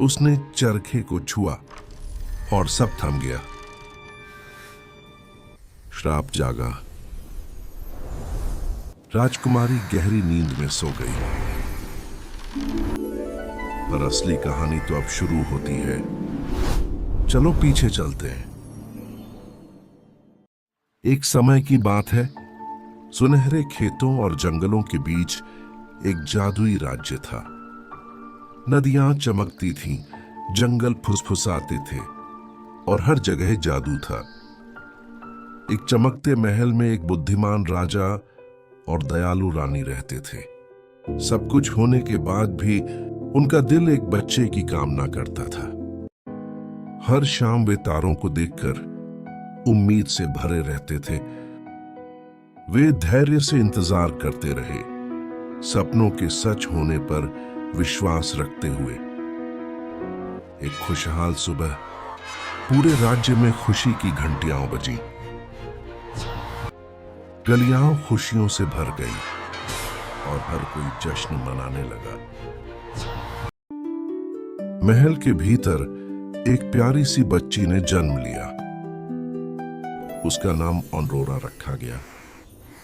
उसने चरखे को छुआ और सब थम गया। श्राप जागा। राजकुमारी गहरी नींद में सो गई। पर असली कहानी तो अब शुरू होती है। चलो पीछे चलते हैं। एक समय की बात है। सुनहरे खेतों और जंगलों के बीच एक जादुई राज्य था। नदियां चमकती थीं, जंगल फुसफुसाते थे और हर जगह जादू था। एक चमकते महल में एक बुद्धिमान राजा और दयालु रानी रहते थे। सब कुछ होने के बाद भी उनका दिल एक बच्चे की कामना करता था। हर शाम वे तारों को देखकर उम्मीद से भरे रहते थे। वे धैर्य से इंतजार करते रहे, सपनों के सच होने पर विश्वास रखते हुए। एक खुशहाल सुबह पूरे राज्य में खुशी की घंटियां बजीं। गलियां खुशियों से भर गई और हर कोई जश्न मनाने लगा। महल के भीतर एक प्यारी सी बच्ची ने जन्म लिया। उसका नाम ऑरोरा रखा गया,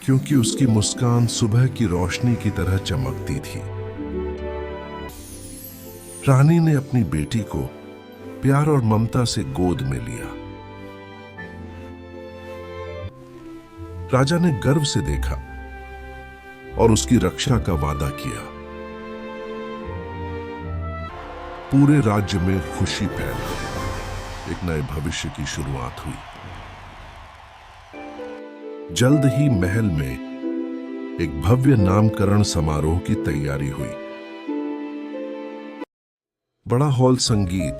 क्योंकि उसकी मुस्कान सुबह की रोशनी की तरह चमकती थी। रानी ने अपनी बेटी को प्यार और ममता से गोद में लिया। राजा ने गर्व से देखा और उसकी रक्षा का वादा किया। पूरे राज्य में खुशी फैल गई। एक नए भविष्य की शुरुआत हुई। जल्द ही महल में एक भव्य नामकरण समारोह की तैयारी हुई। बड़ा हॉल संगीत,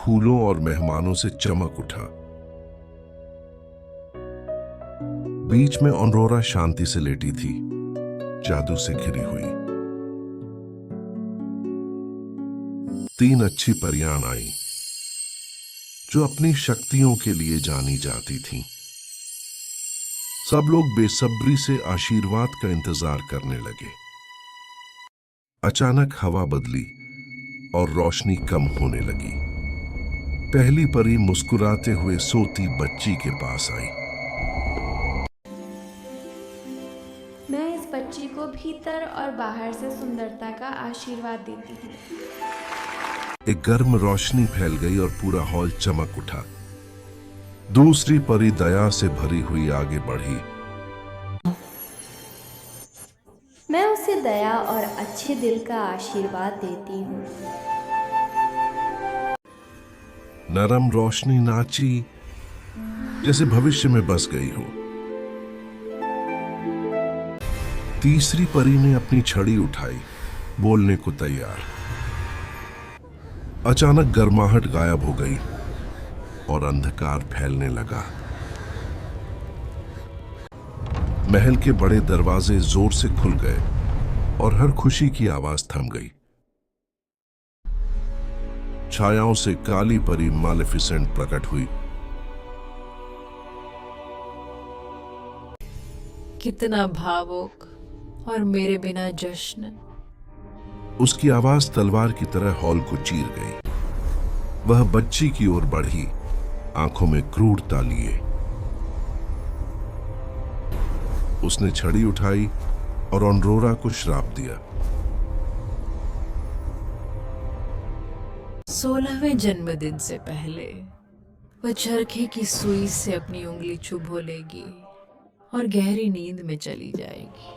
फूलों और मेहमानों से चमक उठा। बीच में ऑरोरा शांति से लेटी थी, जादू से घिरी हुई। 3 अच्छी परियां आई, जो अपनी शक्तियों के लिए जानी जाती थीं। सब लोग बेसब्री से आशीर्वाद का इंतजार करने लगे। अचानक हवा बदली और रोशनी कम होने लगी। पहली परी मुस्कुराते हुए सोती बच्ची के पास आई। मैं इस बच्ची को भीतर और बाहर से सुंदरता का आशीर्वाद देती हूँ। एक गर्म रोशनी फैल गई और पूरा हॉल चमक उठा। दूसरी परी दया से भरी हुई आगे बढ़ी। मैं उसे दया और अच्छे दिल का आशीर्वाद देती हूँ। नरम रोशनी नाची, जैसे भविष्य में बस गई हो। तीसरी परी ने अपनी छड़ी उठाई, बोलने को तैयार। अचानक गर्माहट गायब हो गई और अंधकार फैलने लगा। महल के बड़े दरवाजे जोर से खुल गए और हर खुशी की आवाज थम गई। छायाओं से काली परी मालेफिसेंट प्रकट हुई। कितना भावुक और मेरे बिना जश्न। उसकी आवाज तलवार की तरह हॉल को चीर गई। वह बच्ची की ओर बढ़ी, आंखों में क्रूरता लिए। उसने छड़ी उठाई और ऑरोरा को श्राप दिया। 16वें जन्मदिन से पहले वह चरखे की सुई से अपनी उंगली चुभो लेगी और गहरी नींद में चली जाएगी।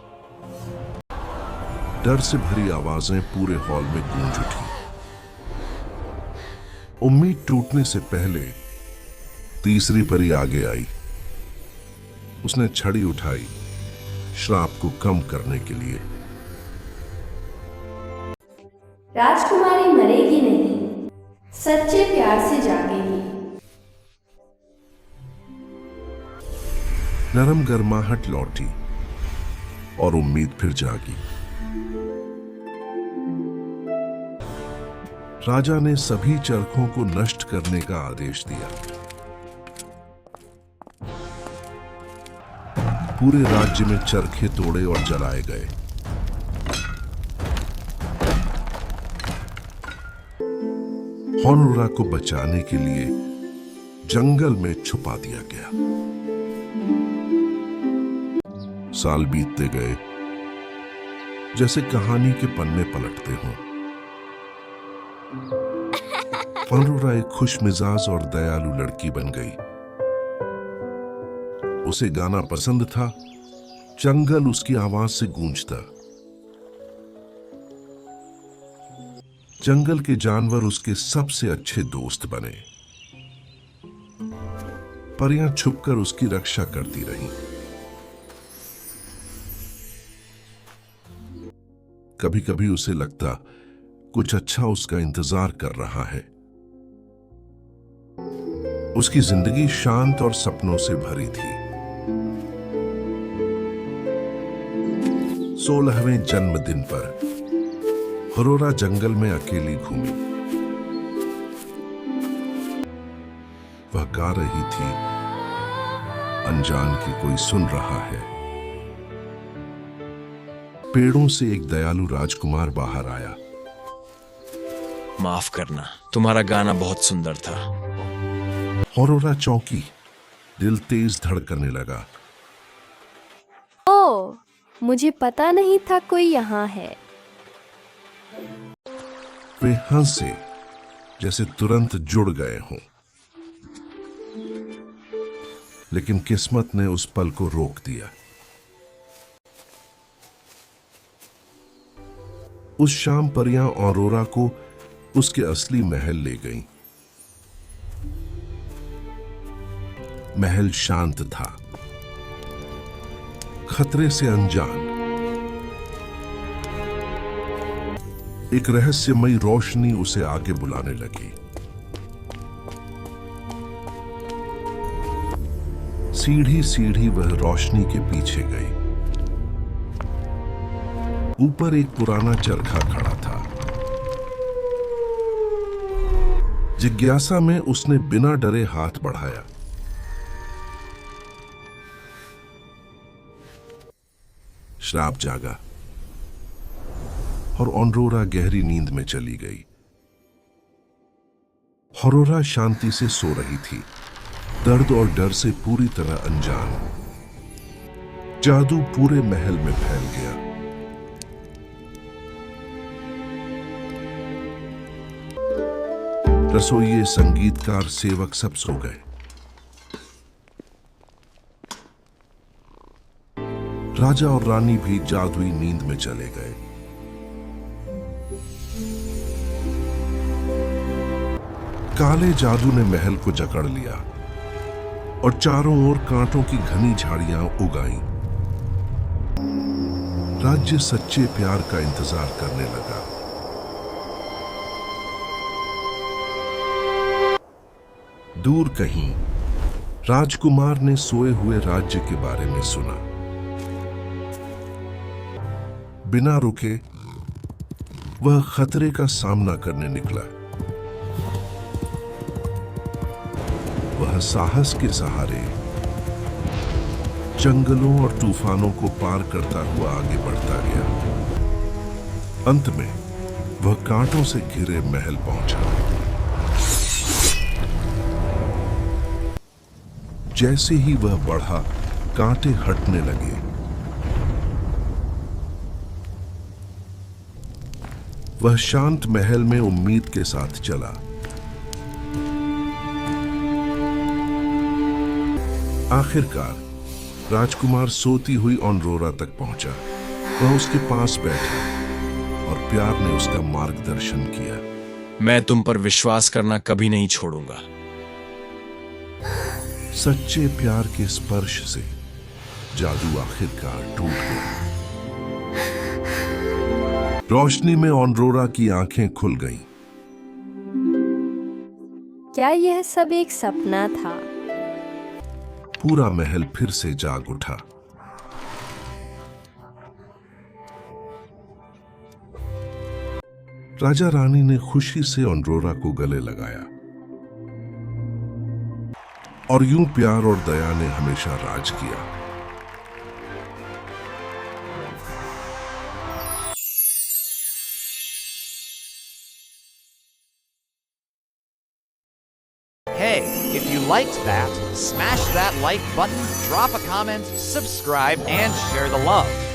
डर से भरी आवाजें पूरे हॉल में गूंज उठी। उम्मीद टूटने से पहले तीसरी परी आगे आई। उसने छड़ी उठाई, श्राप को कम करने के लिए। राजकुमारी मरेगी नहीं, सच्चे प्यार से जागेगी। नरम गर्माहट लौटी और उम्मीद फिर जागी। राजा ने सभी चरखों को नष्ट करने का आदेश दिया। पूरे राज्य में चरखे तोड़े और जलाए गए। ऑनोरा को बचाने के लिए जंगल में छुपा दिया गया। साल बीतते गए, जैसे कहानी के पन्ने पलटते हों। ऑनोरा एक खुशमिजाज और दयालु लड़की बन गई। उसे गाना पसंद था, जंगल उसकी आवाज से गूंजता। जंगल के जानवर उसके सबसे अच्छे दोस्त बने। परियां छुपकर उसकी रक्षा करती रहीं। कभी कभी उसे लगता कुछ अच्छा उसका इंतजार कर रहा है। उसकी जिंदगी शांत और सपनों से भरी थी। 16वें जन्मदिन पर ऑनोरा जंगल में अकेली घूमी। वह गा रही थी, अनजान की कोई सुन रहा है। पेड़ों से एक दयालु राजकुमार बाहर आया। माफ करना, तुम्हारा गाना बहुत सुंदर था। ऑनोरा चौंकी, दिल तेज धड़कने लगा। ओह, मुझे पता नहीं था कोई यहाँ है। वे हंसे, जैसे तुरंत जुड़ गए हों। लेकिन किस्मत ने उस पल को रोक दिया। उस शाम परियां ऑनोरा को उसके असली महल ले गईं। महल शांत था, खतरे से अनजान। एक रहस्यमयी रोशनी उसे आगे बुलाने लगी। सीढ़ी सीढ़ी वह रोशनी के पीछे गई। ऊपर एक पुराना चरखा खड़ा था। जिज्ञासा में उसने बिना डरे हाथ बढ़ाया। श्राप जागा और ऑनोरा गहरी नींद में चली गई। ऑनोरा शांति से सो रही थी, दर्द और डर से पूरी तरह अनजान। जादू पूरे महल में फैल गया। रसोइये, संगीतकार, सेवक सब सो गए। राजा और रानी भी जादुई नींद में चले गए। काले जादू ने महल को जकड़ लिया और चारों ओर कांटों की घनी झाड़ियां उगाईं। राज्य सच्चे प्यार का इंतजार करने लगा। दूर कहीं राजकुमार ने सोए हुए राज्य के बारे में सुना। बिना रुके वह खतरे का सामना करने निकला। वह साहस के सहारे जंगलों और तूफानों को पार करता हुआ आगे बढ़ता गया। अंत में वह कांटों से घिरे महल पहुंचा। जैसे ही वह बढ़ा, कांटे हटने लगे। वह शांत महल में उम्मीद के साथ चला। आखिरकार राजकुमार सोती हुई ऑनोरा तक पहुंचा। वह उसके पास बैठा और प्यार ने उसका मार्गदर्शन किया। मैं तुम पर विश्वास करना कभी नहीं छोड़ूंगा। सच्चे प्यार के स्पर्श से जादू आखिरकार टूट गया। रोशनी में ऑनोरा की आंखें खुल गईं। क्या यह सब एक सपना था? पूरा महल फिर से जाग उठा। राजा रानी ने खुशी से ऑनोरा को गले लगाया और यूं प्यार और दया ने हमेशा राज किया। Hey, if you liked that, smash that like button, drop a comment, subscribe, and share the love.